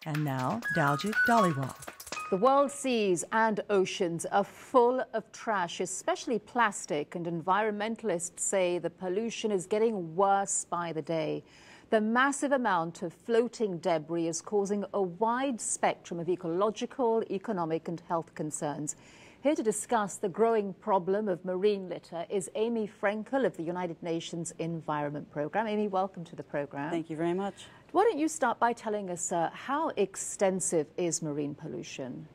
And now, Daljit Dhaliwal. The world's seas and oceans are full of trash, especially plastic, and environmentalists say the pollution is getting worse by the day. The massive amount of floating debris is causing a wide spectrum of ecological, economic and health concerns. Here to discuss the growing problem of marine litter is Amy Fraenkel of the United Nations Environment Programme. Amy, welcome to the programme. Thank you very much. Why don't you start by telling us how extensive is marine pollution?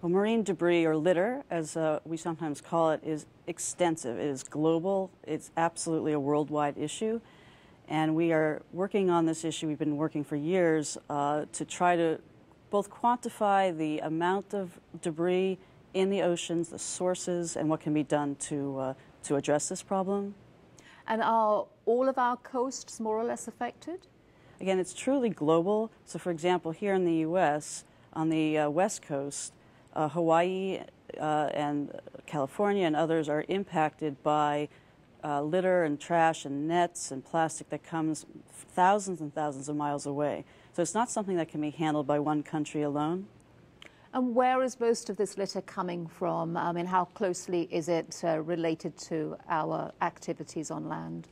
Well, marine debris, or litter, as we sometimes call it, is extensive. It is global. It's absolutely a worldwide issue. And we are working on this issue. We've been working for years to try to both quantify the amount of debris in the oceans, the sources, and what can be done to address this problem. And are all of our coasts more or less affected? Again, it's truly global. So, for example, here in the U.S., on the West Coast, Hawaii and California and others are impacted by litter and trash and nets and plastic that comes thousands and thousands of miles away. So it's not something that can be handled by one country alone. And where is most of this litter coming from? I mean, how closely is it related to our activities on land?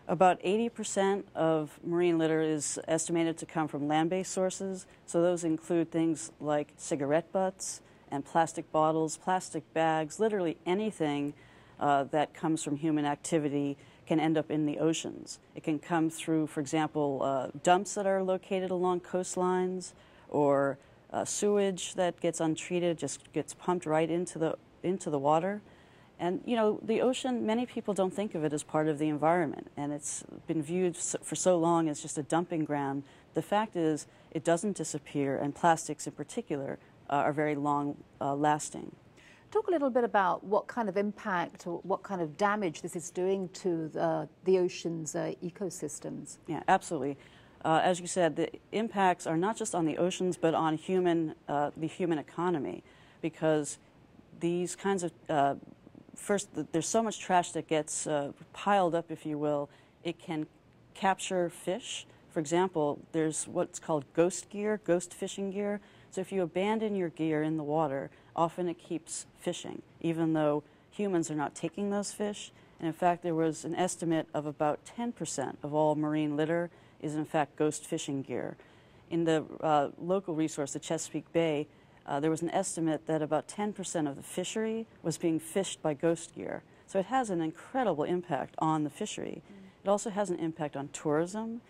About 80% of marine litter is estimated to come from land-based sources. So those include things like cigarette butts and plastic bottles, plastic bags, literally anything that comes from human activity can end up in the oceans. It can come through, for example, dumps that are located along coastlines, or sewage that gets untreated, just gets pumped right into the water. And, you know, the ocean, many people don't think of it as part of the environment, and it's been viewed for so long as just a dumping ground. The fact is, it doesn't disappear, and plastics in particular are very long-lasting. Talk a little bit about what kind of impact or what kind of damage this is doing to the ocean's ecosystems. Yeah, absolutely. As you said, the impacts are not just on the oceans, but on the human economy, because these kinds of first, there's so much trash that gets piled up, if you will. It can capture fish. For example, there's what's called ghost gear, ghost fishing gear. So if you abandon your gear in the water, often it keeps fishing, even though humans are not taking those fish. And in fact, there was an estimate of about 10% of all marine litter is in fact ghost fishing gear. In the local resource, the Chesapeake Bay, there was an estimate that about 10% of the fishery was being fished by ghost gear. So it has an incredible impact on the fishery. It also has an impact on tourism.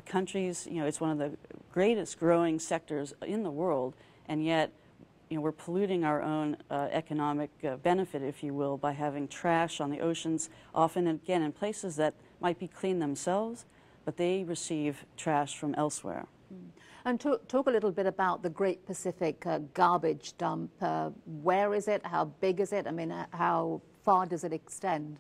Countries, you know, it's one of the greatest growing sectors in the world, and yet, you know, we're polluting our own economic benefit, if you will, by having trash on the oceans, often, again, in places that might be clean themselves, but they receive trash from elsewhere. And talk a little bit about the Great Pacific garbage dump. Where is it? How big is it? I mean, how far does it extend?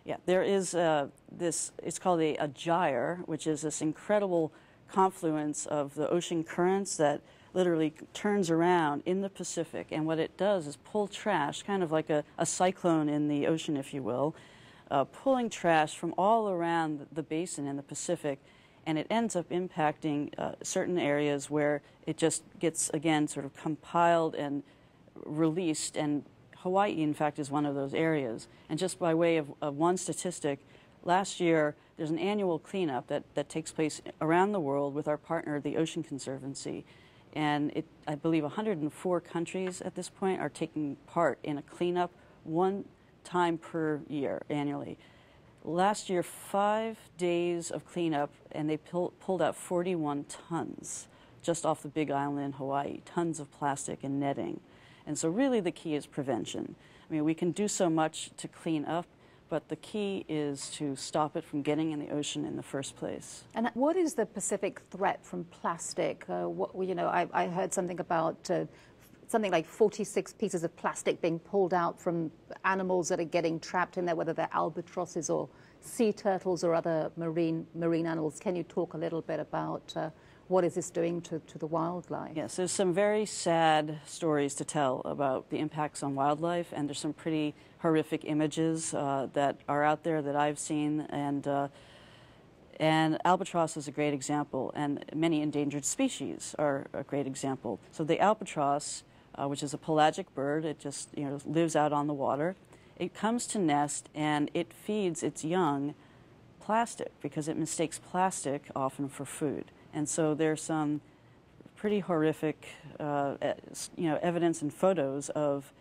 Yeah, there is it's called a gyre, which is this incredible confluence of the ocean currents that literally turns around in the Pacific. And what it does is pull trash, kind of like a cyclone in the ocean, if you will, pulling trash from all around the basin in the Pacific. And it ends up impacting certain areas where it just gets, again, sort of compiled and released. And Hawaii, in fact, is one of those areas. And just by way of one statistic, last year there's an annual cleanup that takes place around the world with our partner, the Ocean Conservancy. And I believe 104 countries at this point are taking part in a cleanup one time per year, annually. Last year, 5 days of cleanup, and they pulled out 41 tons just off the Big Island in Hawaii, tons of plastic and netting. And so really the key is prevention. I mean, we can do so much to clean up, but the key is to stop it from getting in the ocean in the first place. And what is the Pacific threat from plastic? I heard something about something like 46 pieces of plastic being pulled out from animals that are getting trapped in there, whether they're albatrosses or sea turtles or other marine animals. Can you talk a little bit about what is this doing to the wildlife? Yes, there's some very sad stories to tell about the impacts on wildlife, and there's some pretty horrific images that are out there that I've seen, and And albatross is a great example, and many endangered species are a great example. So the albatross, which is a pelagic bird, it just lives out on the water. It comes to nest and it feeds its young plastic because it mistakes plastic often for food. And so there's some pretty horrific evidence and photos of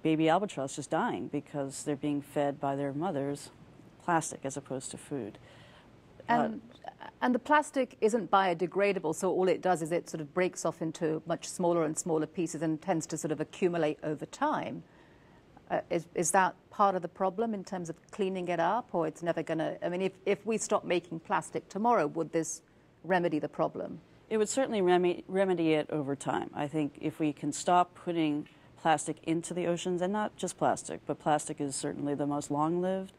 baby albatross just dying because they're being fed by their mothers plastic as opposed to food. And the plastic isn't biodegradable, so all it does is it sort of breaks off into much smaller and smaller pieces and tends to sort of accumulate over time. Is that part of the problem in terms of cleaning it up, or it's never going to... I mean, if we stop making plastic tomorrow, would this remedy the problem? It would certainly remedy it over time. I think if we can stop putting plastic into the oceans, and not just plastic, but plastic is certainly the most long-lived,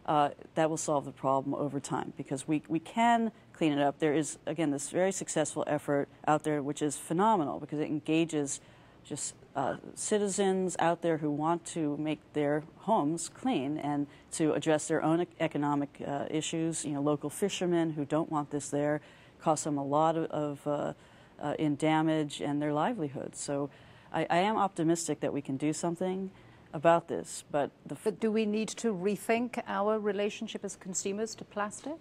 that will solve the problem over time because we can clean it up. There is, again, this very successful effort out there which is phenomenal because it engages just citizens out there who want to make their homes clean and to address their own economic issues. Local fishermen who don't want this there, costs them a lot in damage and their livelihoods. So I am optimistic that we can do something about this, but do we need to rethink our relationship as consumers to plastic?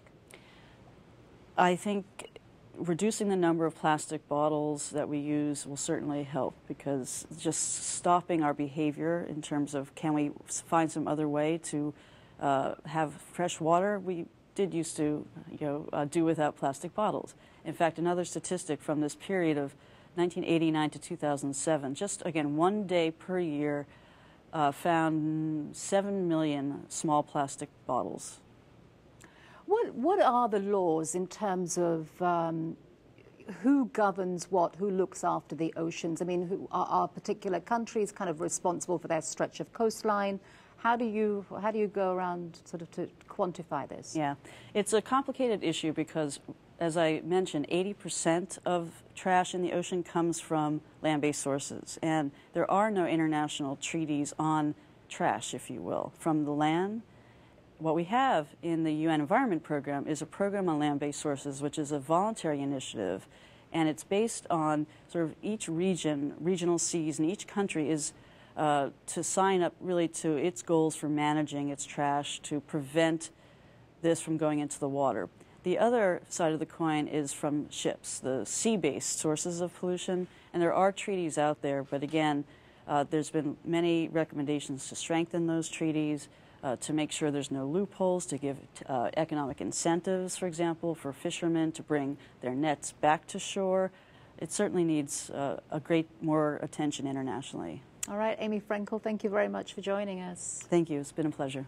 I think reducing the number of plastic bottles that we use will certainly help because just stopping our behavior in terms of can we find some other way to have fresh water. We did used to do without plastic bottles. In fact, another statistic from this period of 1989 to 2007, just again 1 day per year, found 7 million small plastic bottles. What are the laws in terms of who governs what, who looks after the oceans? I mean, who are particular countries kind of responsible for their stretch of coastline? How do you go around sort of to quantify this? Yeah, it's a complicated issue because, as I mentioned, 80% of trash in the ocean comes from land-based sources, and there are no international treaties on trash, if you will, from the land. What we have in the UN Environment Program is a program on land-based sources, which is a voluntary initiative, and it's based on sort of each regional seas, and each country is to sign up really to its goals for managing its trash to prevent this from going into the water. The other side of the coin is from ships, the sea-based sources of pollution, and there are treaties out there, but again, there's been many recommendations to strengthen those treaties, to make sure there's no loopholes, to give economic incentives, for example, for fishermen to bring their nets back to shore. It certainly needs a great more attention internationally. All right, Amy Fraenkel, thank you very much for joining us. Thank you. It's been a pleasure.